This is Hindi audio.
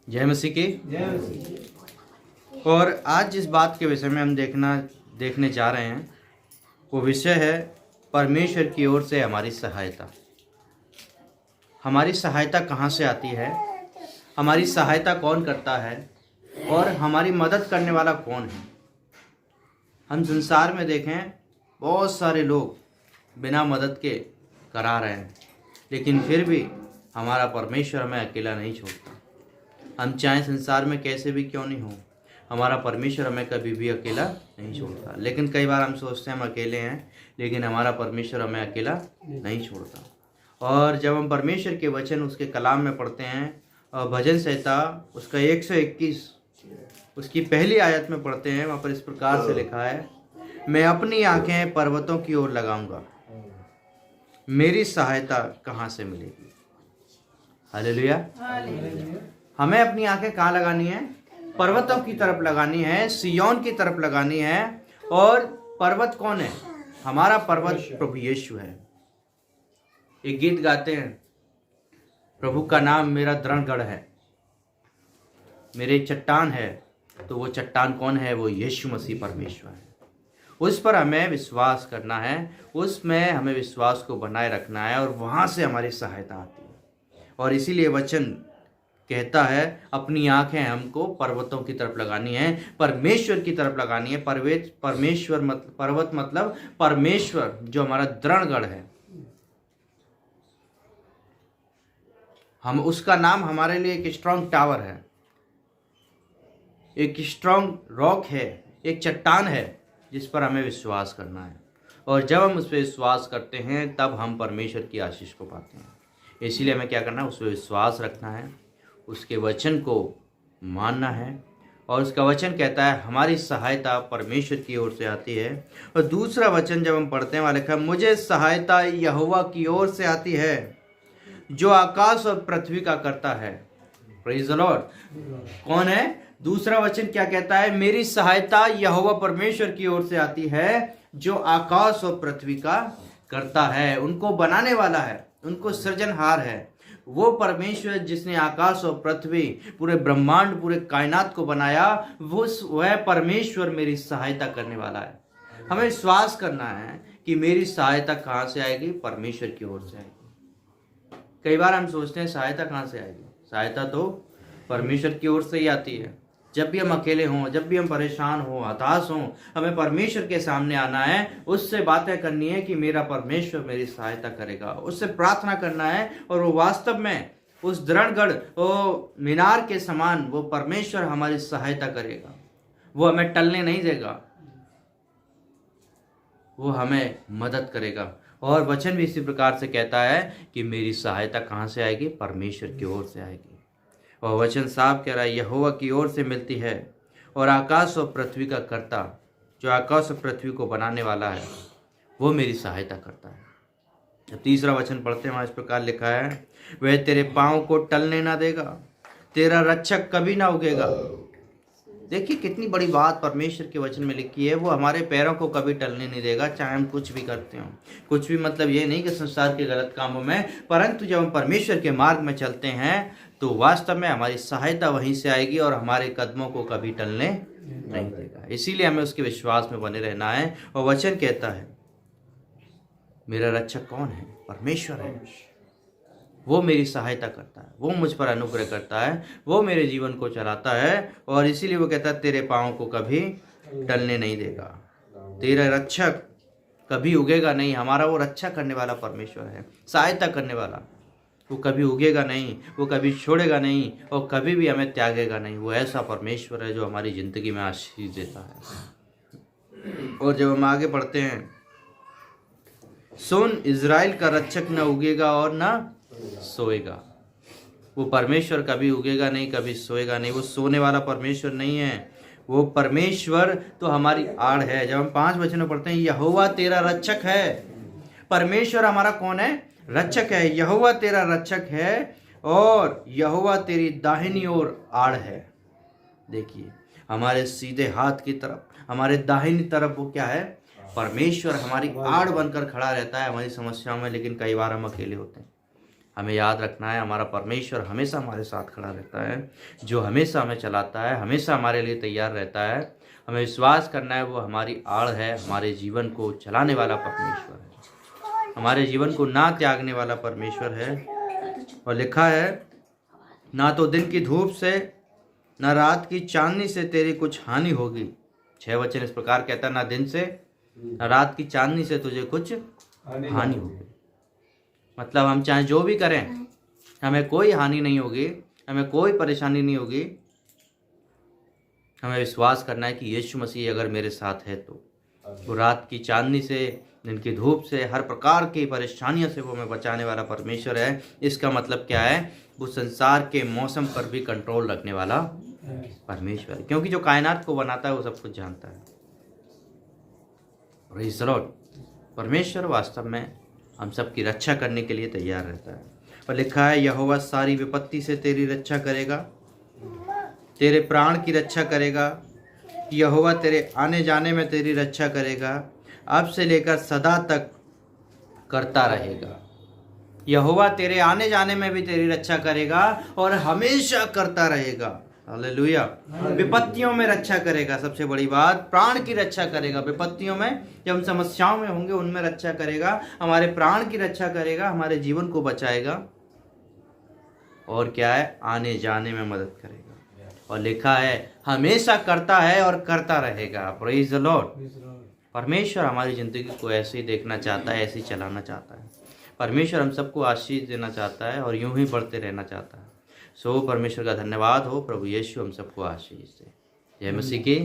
जय मसीह की। जय मसीह। और आज जिस बात के विषय में हम देखने जा रहे हैं वो विषय है परमेश्वर की ओर से हमारी सहायता। हमारी सहायता कहाँ से आती है, हमारी सहायता कौन करता है और हमारी मदद करने वाला कौन है। हम संसार में देखें बहुत सारे लोग बिना मदद के करा रहे हैं, लेकिन फिर भी हमारा परमेश्वर हमें अकेला नहीं छोड़ता। हम चाहे संसार में कैसे भी क्यों नहीं हो, हमारा परमेश्वर हमें कभी भी अकेला नहीं छोड़ता। लेकिन कई बार हम सोचते हैं हम अकेले हैं, लेकिन हमारा परमेश्वर हमें अकेला नहीं छोड़ता। और जब हम परमेश्वर के वचन उसके कलाम में पढ़ते हैं और भजन संहिता उसका 121 उसकी पहली आयत में पढ़ते हैं, वहाँ पर इस प्रकार से लिखा है, मैं अपनी आंखें पर्वतों की ओर लगाऊंगा, मेरी सहायता कहाँ से मिलेगी। हालेलुया। हमें अपनी आंखें कहाँ लगानी है? पर्वतों की तरफ लगानी है, सिय्योन की तरफ लगानी है। और पर्वत कौन है? हमारा पर्वत प्रभु यीशु है। एक गीत गाते हैं, प्रभु का नाम मेरा दृढ़गढ़ है, मेरे चट्टान है। तो वो चट्टान कौन है? वो यीशु मसीह परमेश्वर है। उस पर हमें विश्वास करना है, उसमें हमें विश्वास को बनाए रखना है और वहाँ से हमारी सहायता आती है। और इसीलिए वचन कहता है अपनी आंखें हमको पर्वतों की तरफ लगानी है, परमेश्वर की तरफ लगानी है। पर्वत मतलब परमेश्वर जो हमारा दृढ़गढ़ है। हम उसका नाम हमारे लिए एक स्ट्रॉन्ग टावर है, एक स्ट्रॉन्ग रॉक है, एक चट्टान है जिस पर हमें विश्वास करना है। और जब हम उस पर विश्वास करते हैं तब हम परमेश्वर की आशीष को पाते हैं। इसीलिए हमें क्या करना है? उस पर विश्वास रखना है, उसके वचन को मानना है। और उसका वचन कहता है हमारी सहायता परमेश्वर की ओर से आती है। और दूसरा वचन जब हम पढ़ते हैं वहाँ लिखा है, मुझे सहायता यहोवा की ओर से आती है जो आकाश और पृथ्वी का करता है। Praise the Lord. कौन है? दूसरा वचन क्या कहता है? मेरी सहायता यहोवा परमेश्वर की ओर से आती है जो आकाश और पृथ्वी का करता है। उनको बनाने वाला है, उनको सृजनहार है। वो परमेश्वर जिसने आकाश और पृथ्वी, पूरे ब्रह्मांड, पूरे कायनात को बनाया, वह परमेश्वर मेरी सहायता करने वाला है। हमें विश्वास करना है कि मेरी सहायता कहाँ से आएगी? परमेश्वर की ओर से आएगी। कई बार हम सोचते हैं सहायता कहाँ से आएगी? सहायता तो परमेश्वर की ओर से ही आती है। जब भी हम अकेले हों, जब भी हम परेशान हों, हताश हों, हमें परमेश्वर के सामने आना है, उससे बातें करनी है कि मेरा परमेश्वर मेरी सहायता करेगा। उससे प्रार्थना करना है और वो वास्तव में उस दृढ़गढ़, वो मीनार के समान वो परमेश्वर हमारी सहायता करेगा। वो हमें टलने नहीं देगा, वो हमें मदद करेगा। और वचन भी इसी प्रकार से कहता है कि मेरी सहायता कहाँ से आएगी? परमेश्वर की ओर से आएगी। और वचन साफ कह रहा है यहोवा की ओर से मिलती है। और आकाश और पृथ्वी का कर्ता, जो आकाश और पृथ्वी को बनाने वाला है, वो मेरी सहायता करता है। जब तीसरा वचन पढ़ते हैं वहाँ इस प्रकार लिखा है, वह तेरे पाँव को टलने ना देगा, तेरा रक्षक कभी ना उगेगा। देखिए कितनी बड़ी बात परमेश्वर के वचन में लिखी है। वो हमारे पैरों को कभी टलने नहीं देगा, चाहे हम कुछ भी करते हो। कुछ भी मतलब ये नहीं कि संसार के गलत कामों में, परंतु जब हम परमेश्वर के मार्ग में चलते हैं तो वास्तव में हमारी सहायता वहीं से आएगी और हमारे कदमों को कभी टलने नहीं देगा। इसीलिए हमें उसके विश्वास में बने रहना है। और वचन कहता है मेरा रक्षक कौन है? परमेश्वर है। वो मेरी सहायता करता है, वो मुझ पर अनुग्रह करता है, वो मेरे जीवन को चलाता है। और इसीलिए वो कहता है तेरे पाँव को कभी टलने नहीं देगा, तेरा रक्षक कभी उगेगा नहीं। हमारा वो रक्षा करने वाला परमेश्वर है, सहायता करने वाला। वो कभी उगेगा नहीं, वो कभी छोड़ेगा नहीं और कभी भी हमें त्यागेगा नहीं। वो ऐसा परमेश्वर है जो हमारी ज़िंदगी में आशीष देता है। और जब हम आगे पढ़ते हैं, सुन इज़राइल का रक्षक न उगेगा और न सोएगा। वो परमेश्वर कभी उगेगा नहीं, कभी सोएगा नहीं। वो सोने वाला परमेश्वर नहीं है, वो परमेश्वर तो हमारी आड़ है। जब हम 5 वचनों पढ़ते हैं, यहोवा तेरा रक्षक है। परमेश्वर हमारा कौन है? रक्षक है। यहोवा तेरा रक्षक है और यहोवा तेरी दाहिनी ओर आड़ है। देखिए हमारे सीधे हाथ की तरफ, हमारे दाहिनी तरफ वो क्या है? परमेश्वर हमारी आड़ बनकर खड़ा रहता है हमारी समस्याओं में। लेकिन कई बार हम अकेले होते हैं, हमें याद रखना है हमारा परमेश्वर हमेशा हमारे साथ खड़ा रहता है, जो हमेशा हमें चलाता है, हमेशा हमारे लिए तैयार रहता है। हमें विश्वास करना है वो हमारी आड़ है, हमारे जीवन को चलाने वाला परमेश्वर है, हमारे जीवन को ना त्यागने वाला परमेश्वर है। और लिखा है ना तो दिन की धूप से ना रात की चांदनी से तेरी कुछ हानि होगी। 6 वचन इस प्रकार कहता है, ना दिन से ना रात की चांदनी से तुझे कुछ हानि होगी। मतलब हम चाहे जो भी करें हमें कोई हानि नहीं होगी, हमें कोई परेशानी नहीं होगी। हमें विश्वास करना है कि यीशु मसीह अगर मेरे साथ है तो वो रात की चांदनी से, दिन की धूप से, हर प्रकार की परेशानियों से वो हमें बचाने वाला परमेश्वर है। इसका मतलब क्या है? वो संसार के मौसम पर भी कंट्रोल रखने वाला परमेश्वर है, क्योंकि जो कायनात को बनाता है वो सब कुछ जानता है। Praise the Lord. परमेश्वर वास्तव में हम सब की रक्षा करने के लिए तैयार रहता है। और लिखा है यहोवा सारी विपत्ति से तेरी रक्षा करेगा, तेरे प्राण की रक्षा करेगा। यहोवा तेरे आने जाने में तेरी रक्षा करेगा, अब से लेकर सदा तक करता रहेगा। यहोवा तेरे आने जाने में भी तेरी रक्षा करेगा और हमेशा करता रहेगा। हालेलुया। विपत्तियों में रक्षा करेगा, सबसे बड़ी बात, प्राण की रक्षा करेगा। विपत्तियों में, जब हम समस्याओं में होंगे, उनमें रक्षा करेगा, हमारे प्राण की रक्षा करेगा, हमारे जीवन को बचाएगा। और क्या है? आने जाने में मदद करेगा। और लिखा है हमेशा करता है और करता रहेगा। Praise the Lord. परमेश्वर हमारी ज़िंदगी को ऐसे ही देखना चाहता है, ऐसे ही चलाना चाहता है। परमेश्वर हम सबको आशीष देना चाहता है और यूं ही बढ़ते रहना चाहता है। सो परमेश्वर का धन्यवाद हो। प्रभु यीशु हम सबको आशीष दे। जय मसीह की।